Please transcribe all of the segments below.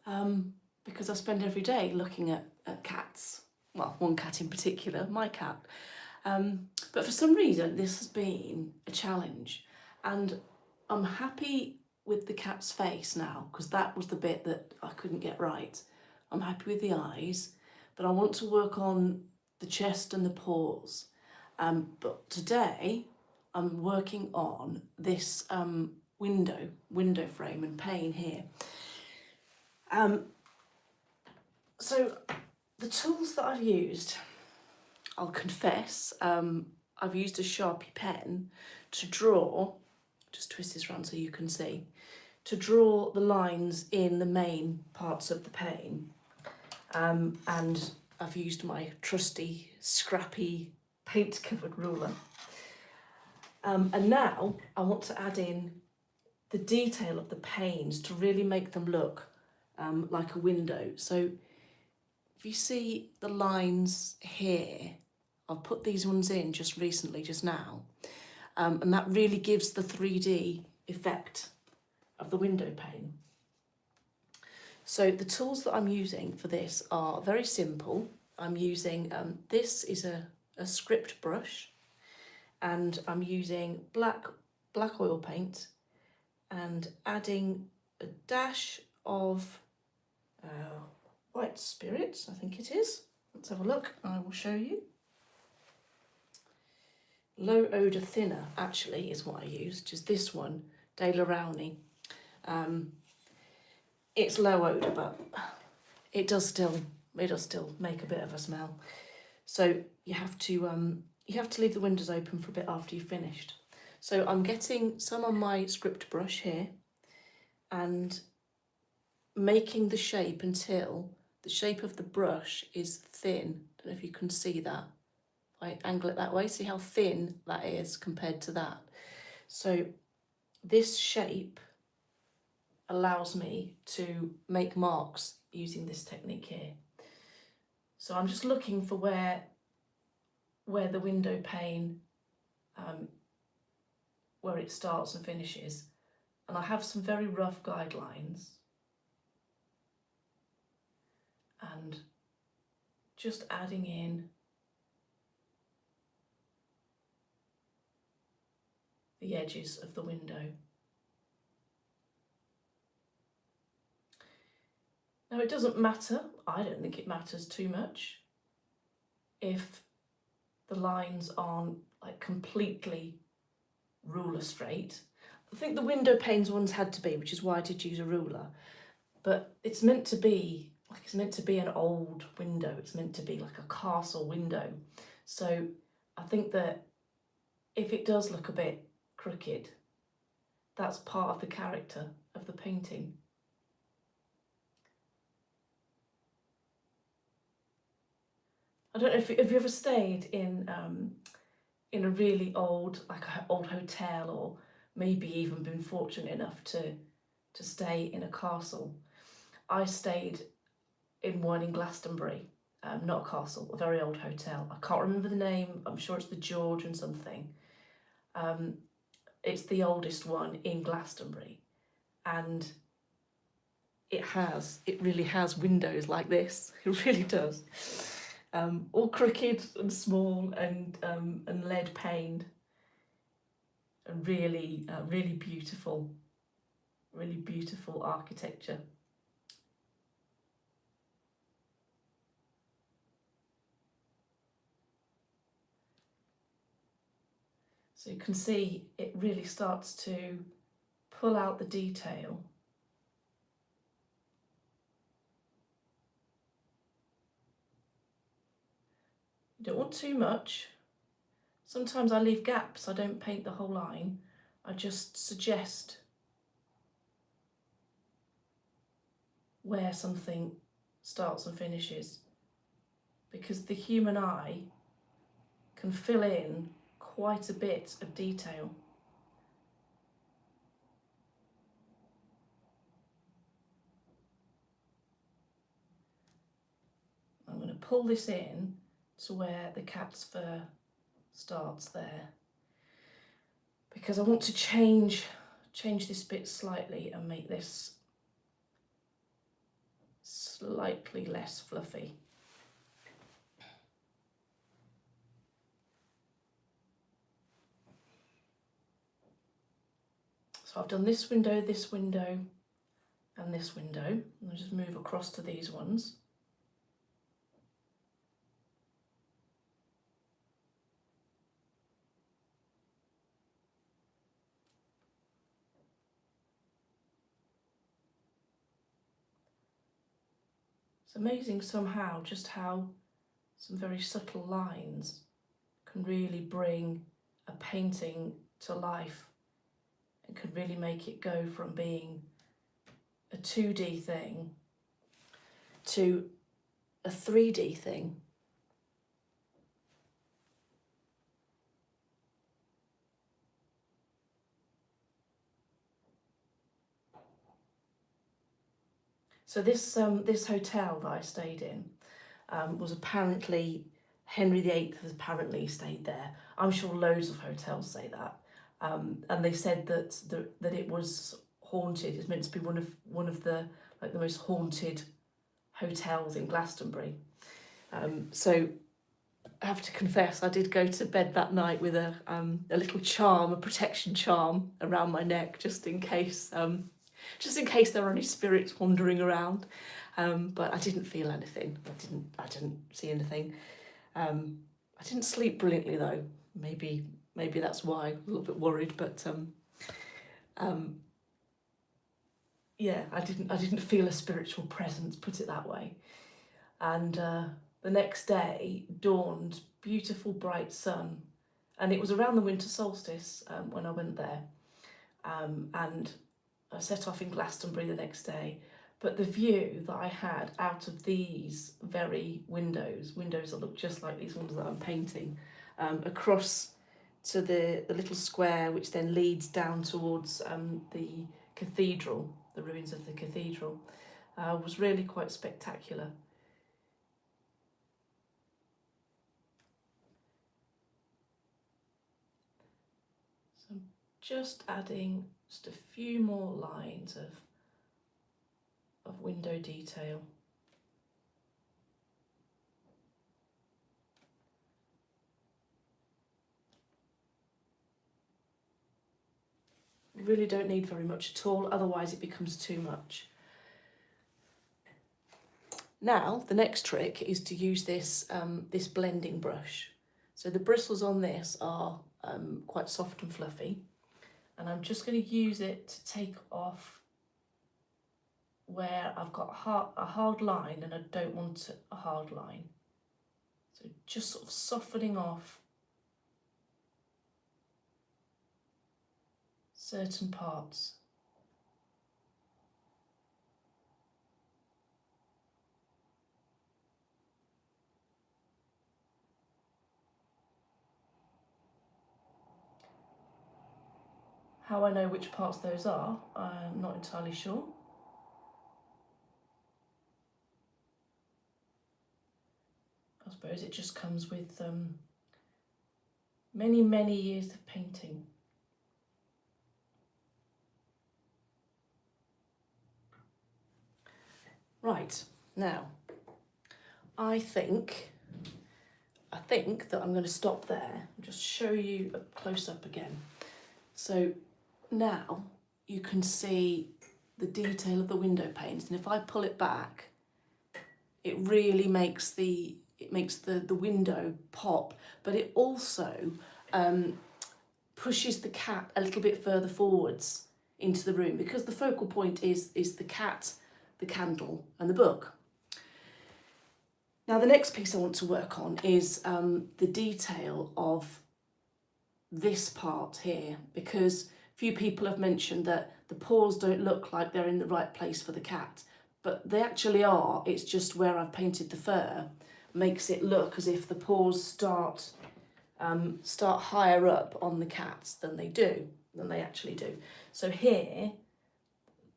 because I spend every day looking at cats. Well, one cat in particular, my cat. But for some reason, this has been a challenge, and I'm happy with the cat's face now, because that was the bit that I couldn't get right. I'm happy with the eyes, but I want to work on the chest and the paws. But today I'm working on this window frame and pane here. So the tools that I've used, I'll confess, I've used a Sharpie pen to draw, just twist this around so you can see, to draw the lines in the main parts of the pane. And I've used my trusty, scrappy, paint-covered ruler. And now I want to add in the detail of the panes to really make them look like a window. So if you see the lines here, I've put these ones in just recently, just now, and that really gives the 3D effect of the window pane. So the tools that I'm using for this are very simple. I'm using, this is a script brush, and I'm using black oil paint and adding a dash of white spirits, I think it is. Let's have a look, I will show you. Low odour thinner actually is what I use, just this one, De La Rowney. It's low odour, but it does still make a bit of a smell. So you have to leave the windows open for a bit after you've finished. So I'm getting some on my script brush here and making the shape until the shape of the brush is thin. I don't know if you can see that. If I angle it that way, see how thin that is compared to that. So this shape allows me to make marks using this technique here. So I'm just looking for where the window pane, where it starts and finishes. And I have some very rough guidelines. And just adding in the edges of the window. Now it doesn't matter, I don't think it matters too much, if the lines aren't like completely ruler straight. I think the window panes ones had to be, which is why I did use a ruler. But it's meant to be an old window. It's meant to be like a castle window. So I think that if it does look a bit crooked, that's part of the character of the painting. I don't know if you ever stayed in a really old, like an old hotel, or maybe even been fortunate enough to stay in a castle. I stayed in one in Glastonbury, not a castle, a very old hotel. I can't remember the name, I'm sure it's the George and something. It's the oldest one in Glastonbury, and it really has windows like this, it really does. All crooked and small and lead paned, and really beautiful architecture. So you can see it really starts to pull out the detail. You don't want too much. Sometimes I leave gaps, I don't paint the whole line, I just suggest where something starts and finishes, because the human eye can fill in quite a bit of detail. I'm going to pull this in to where the cat's fur starts there, because I want to change this bit slightly and make this slightly less fluffy. So I've done this window, and this window. And I'll just move across to these ones. It's amazing somehow just how some very subtle lines can really bring a painting to life and can really make it go from being a 2D thing to a 3D thing. So this hotel that I stayed in was apparently, Henry VIII has apparently stayed there. I'm sure loads of hotels say that. And they said that that it was haunted. It's meant to be one of the most haunted hotels in Glastonbury. So I have to confess, I did go to bed that night with a little charm, a protection charm around my neck, just in case there are any spirits wandering around. But I didn't feel anything. I didn't see anything. I didn't sleep brilliantly though. Maybe that's why I'm a little bit worried. But yeah, I didn't feel a spiritual presence, put it that way. And the next day dawned, beautiful bright sun, and it was around the winter solstice when I went there. And I set off in Glastonbury the next day. But the view that I had out of these very windows that look just like these ones that I'm painting, across to the little square which then leads down towards the cathedral, the ruins of the cathedral, was really quite spectacular. So I'm just adding just a few more lines of window detail. You really don't need very much at all, otherwise it becomes too much. Now, the next trick is to use this blending brush. So the bristles on this are quite soft and fluffy, and I'm just going to use it to take off where I've got a hard line and I don't want a hard line. So just sort of softening off certain parts. How I know which parts those are, I'm not entirely sure. I suppose it just comes with many years of painting. Right, now, I think that I'm going to stop there and just show you a close-up again. So now you can see the detail of the window panes, and if I pull it back, it really makes the window pop, but it also pushes the cat a little bit further forwards into the room, because the focal point is the cat, the candle and the book. Now the next piece I want to work on is the detail of this part here, because few people have mentioned that the paws don't look like they're in the right place for the cat, but they actually are. It's just where I've painted the fur makes it look as if the paws start higher up on the cat than they actually do. So here,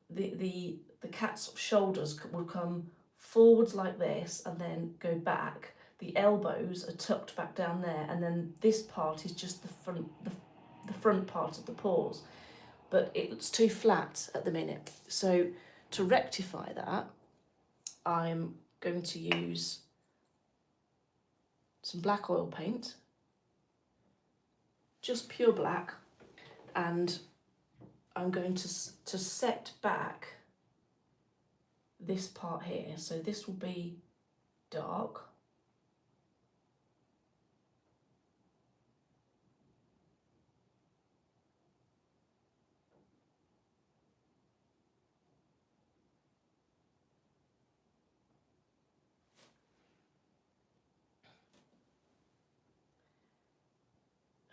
the cat's sort of shoulders will come forwards like this and then go back. The elbows are tucked back down there, and then this part is just the front part of the paws. But it's too flat at the minute. So to rectify that, I'm going to use some black oil paint, just pure black, and I'm going to set back this part here. So this will be dark.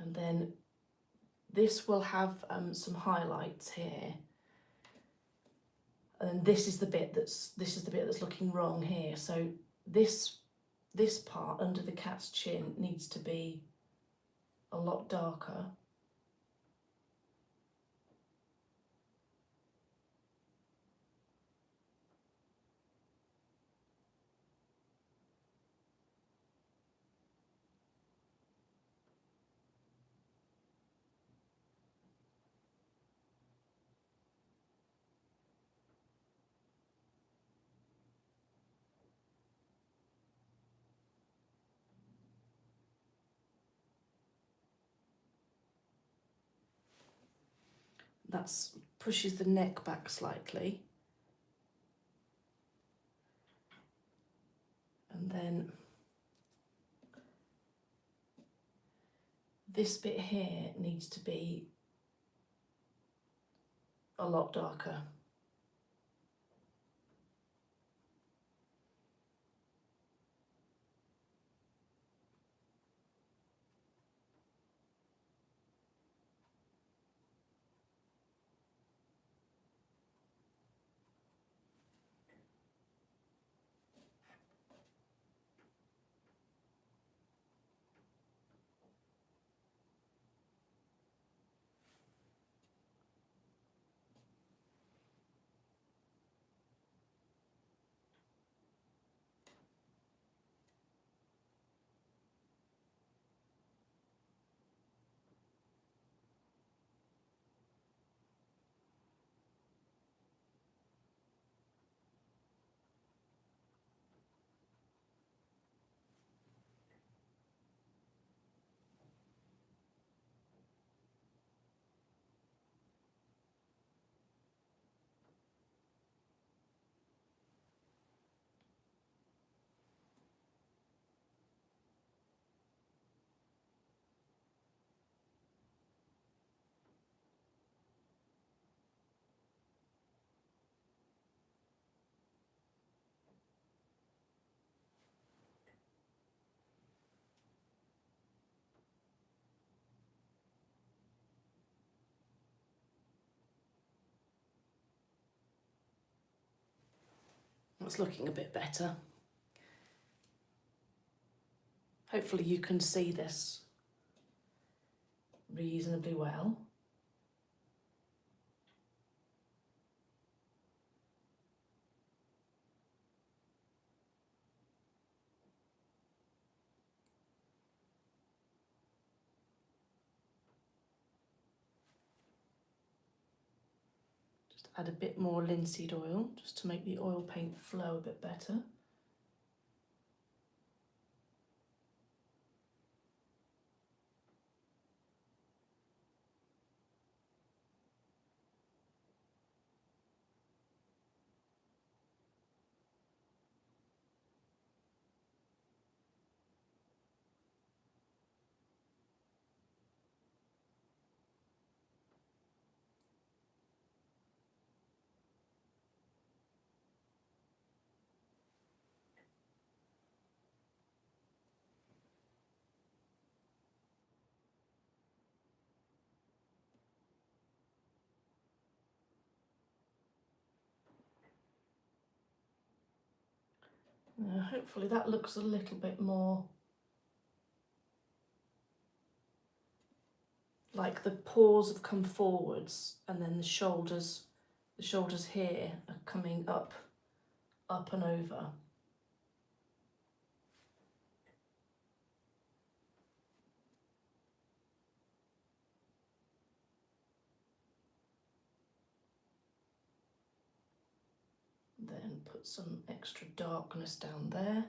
And then this will have some highlights here. And this is the bit that's looking wrong here. So this part under the cat's chin needs to be a lot darker. That pushes the neck back slightly. And then this bit here needs to be a lot darker. It's looking a bit better. Hopefully you can see this reasonably well. Just add a bit more linseed oil just to make the oil paint flow a bit better. Now, hopefully that looks a little bit more like the paws have come forwards, and then the shoulders here are coming up and over. Then put put some extra darkness down there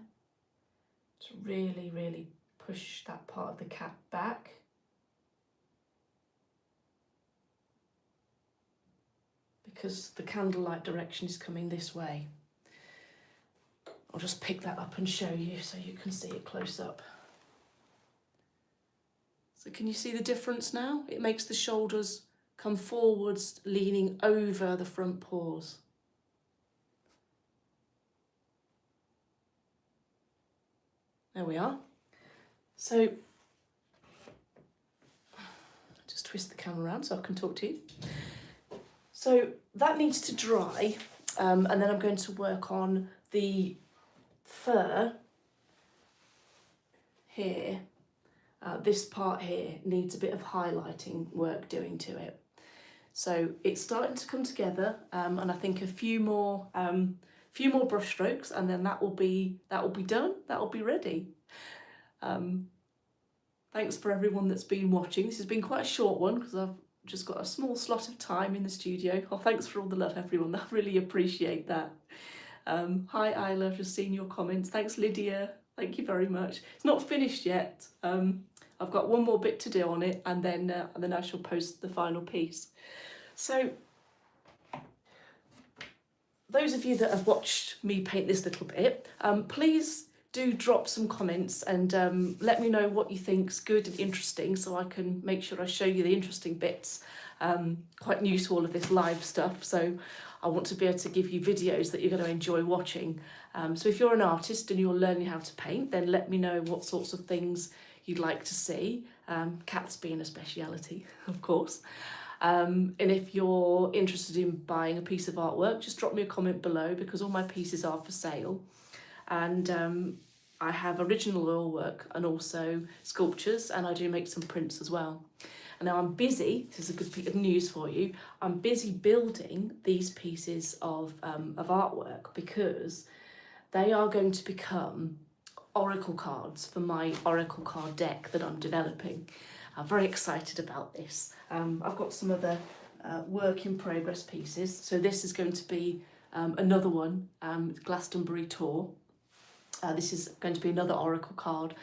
to really, really push that part of the cat back. Because the candlelight direction is coming this way. I'll just pick that up and show you so you can see it close up. So can you see the difference now? It makes the shoulders come forwards, leaning over the front paws. There we are. So just twist the camera around so I can talk to you. So that needs to dry, and then I'm going to work on the fur here. This part here needs a bit of highlighting work doing to it. So it's starting to come together, and I think a few more brush strokes, and then that will be done. That will be ready. Thanks for everyone that's been watching. This has been quite a short one because I've just got a small slot of time in the studio. Oh, thanks for all the love, everyone. I really appreciate that. Hi, Isla, just seen your comments. Thanks, Lydia. Thank you very much. It's not finished yet. I've got one more bit to do on it, and then I shall post the final piece. So, those of you that have watched me paint this little bit, please do drop some comments and let me know what you think's good and interesting, so I can make sure I show you the interesting bits. Quite new to all of this live stuff, so I want to be able to give you videos that you're going to enjoy watching. So if you're an artist and you're learning how to paint, then let me know what sorts of things you'd like to see. Cats being a speciality, of course. And if you're interested in buying a piece of artwork, just drop me a comment below, because all my pieces are for sale. And I have original oil work and also sculptures, and I do make some prints as well. And now I'm busy, this is a good bit of news for you, I'm busy building these pieces of artwork, because they are going to become oracle cards for my oracle card deck that I'm developing. I'm very excited about this. I've got some other work in progress pieces. So this is going to be another one, Glastonbury tour. This is going to be another oracle card.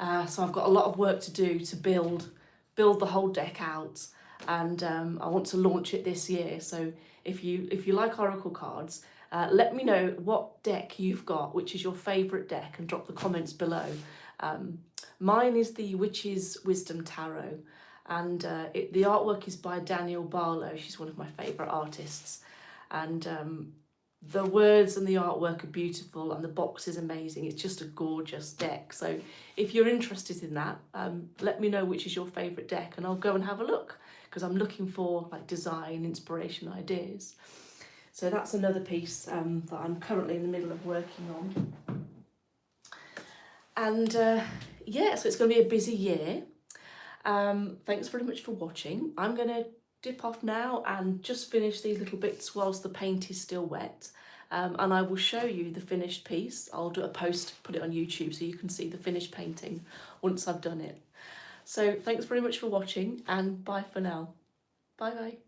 So I've got a lot of work to do to build the whole deck out, and I want to launch it this year. So if you like oracle cards, let me know what deck you've got, which is your favourite deck, and drop the comments below. Mine is the Witch's Wisdom Tarot, and the artwork is by Danielle Barlow. She's one of my favourite artists, and the words and the artwork are beautiful, and the box is amazing. It's just a gorgeous deck. So if you're interested in that, let me know which is your favourite deck, and I'll go and have a look, because I'm looking for like design, inspiration, ideas. So that's another piece that I'm currently in the middle of working on. And yeah, so it's going to be a busy year. Thanks very much for watching. I'm going to dip off now and just finish these little bits whilst the paint is still wet. And I will show you the finished piece. I'll do a post, put it on YouTube so you can see the finished painting once I've done it. So thanks very much for watching, and bye for now. Bye bye.